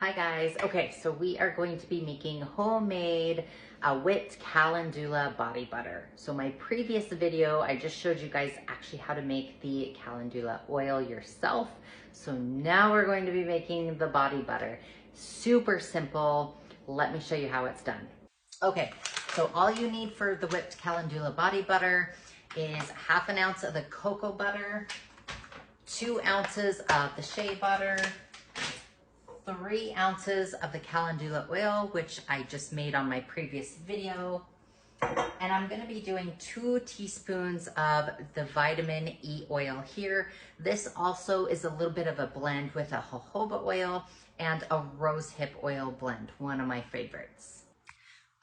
Hi guys. Okay, so we are going to be making homemade whipped Calendula body butter. So my previous video, I just showed you guys actually how to make the Calendula oil yourself. So now we're going to be making the body butter. Super simple. Let me show you how it's done. Okay, so all you need for the whipped Calendula body butter is 1/2 ounce of the cocoa butter, 2 ounces of the shea butter, 3 ounces of the Calendula oil, which I just made on my previous video. And I'm gonna be doing 2 teaspoons of the vitamin E oil here. This also is a little bit of a blend with a jojoba oil and a rosehip oil blend, one of my favorites.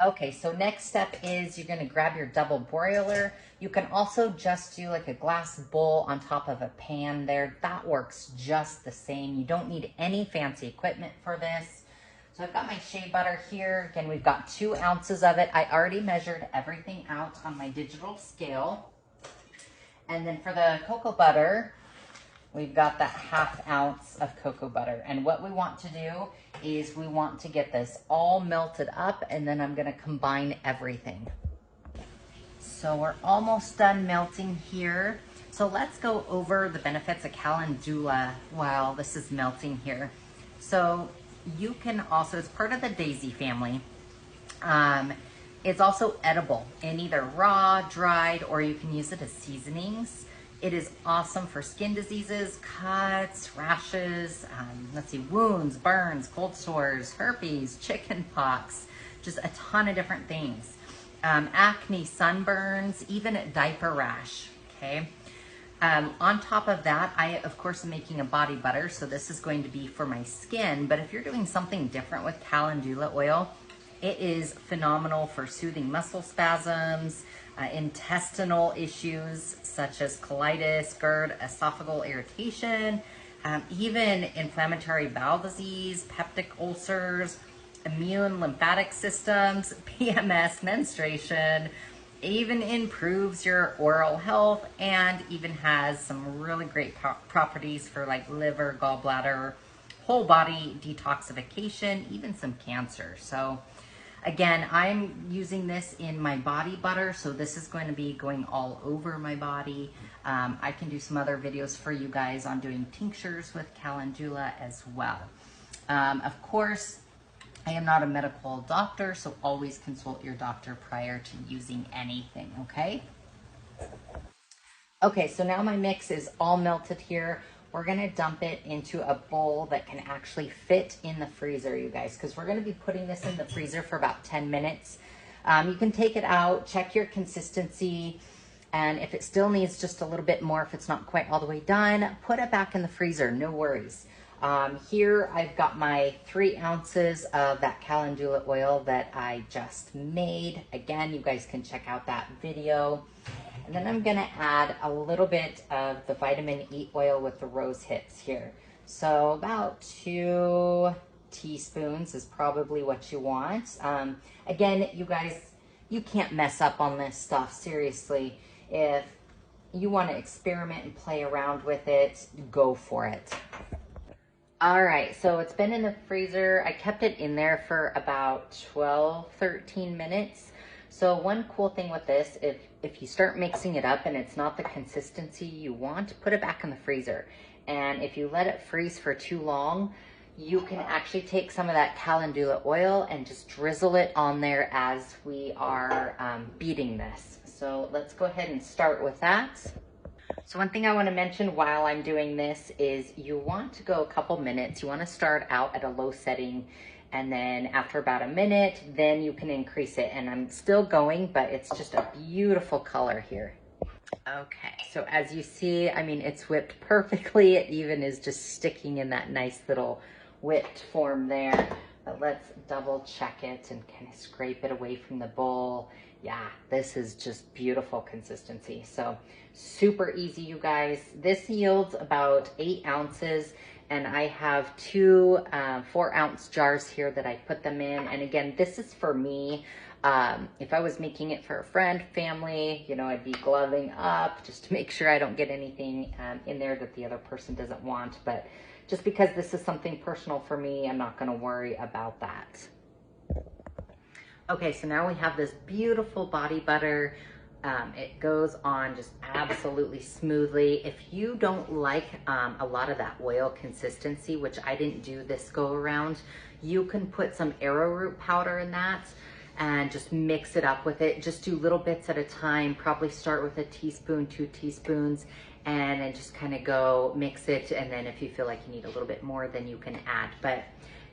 Okay, so next step is you're gonna grab your double broiler. You can also just do like a glass bowl on top of a pan there. That works just the same. You don't need any fancy equipment for this. So I've got my shea butter here. Again, we've got 2 ounces of it. I already measured everything out on my digital scale. And then for the cocoa butter, we've got that 1/2 ounce of cocoa butter. And what we want to do is we want to get this all melted up, and then I'm gonna combine everything. So we're almost done melting here. So let's go over the benefits of Calendula while this is melting here. So you can also, it's part of the daisy family. It's also edible in either raw, dried, or you can use it as seasonings. It is awesome for skin diseases, cuts, rashes, wounds, burns, cold sores, herpes, chicken pox, just a ton of different things. Acne, sunburns, even diaper rash, okay? On top of that, I, of course, am making a body butter, so this is going to be for my skin, but if you're doing something different with Calendula oil, it is phenomenal for soothing muscle spasms, intestinal issues such as colitis, GERD, esophageal irritation, even inflammatory bowel disease, peptic ulcers, immune lymphatic systems, PMS, menstruation, even improves your oral health, and even has some really great properties for like liver, gallbladder, whole body detoxification, even some cancer. So again, I'm using this in my body butter, so this is going to be going all over my body. I can do some other videos for you guys on doing tinctures with Calendula as well. Of course, I am not a medical doctor, so always consult your doctor prior to using anything, okay? Okay, so now my mix is all melted here. We're gonna dump it into a bowl that can actually fit in the freezer, you guys, because we're gonna be putting this in the freezer for about 10 minutes. You can take it out, check your consistency, and if it still needs just a little bit more, if it's not quite all the way done, put it back in the freezer, no worries. Here I've got my 3 ounces of that Calendula oil that I just made. Again, you guys can check out that video. And then I'm gonna add a little bit of the vitamin E oil with the rose hips here. So about 2 teaspoons is probably what you want. Again, you guys, you can't mess up on this stuff, seriously. If you wanna experiment and play around with it, go for it. All right, so it's been in the freezer. I kept it in there for about 12, 13 minutes. So one cool thing with this, if you start mixing it up and it's not the consistency you want, put it back in the freezer. And if you let it freeze for too long, you can actually take some of that Calendula oil and just drizzle it on there as we are beating this. So let's go ahead and start with that. So one thing I want to mention while I'm doing this is you want to go a couple minutes. You want to start out at a low setting, and then after about a minute, then you can increase it. And I'm still going, but it's just a beautiful color here. Okay, so as you see, I mean, it's whipped perfectly. It even is just sticking in that nice little whipped form there. But let's double check it and kind of scrape it away from the bowl. Yeah, this is just beautiful consistency. So super easy, you guys. This yields about 8 ounces. And I have 2 4-ounce jars here that I put them in. And again, this is for me. If I was making it for a friend, family, you know, I'd be gloving up just to make sure I don't get anything in there that the other person doesn't want. But just because this is something personal for me, I'm not gonna worry about that. Okay, so now we have this beautiful body butter. It goes on just absolutely smoothly. If you don't like a lot of that oil consistency, which I didn't do this go around, you can put some arrowroot powder in that and just mix it up with it. Just do little bits at a time. Probably start with a teaspoon, 2 teaspoons, and then just kind of go mix it. And then if you feel like you need a little bit more, then you can add. But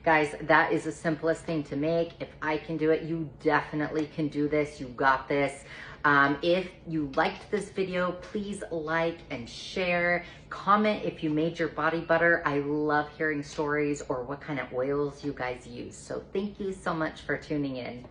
guys, that is the simplest thing to make. If I can do it, you definitely can do this. You got this. If you liked this video, please like and share. Comment if you made your body butter. I love hearing stories or what kind of oils you guys use. So thank you so much for tuning in.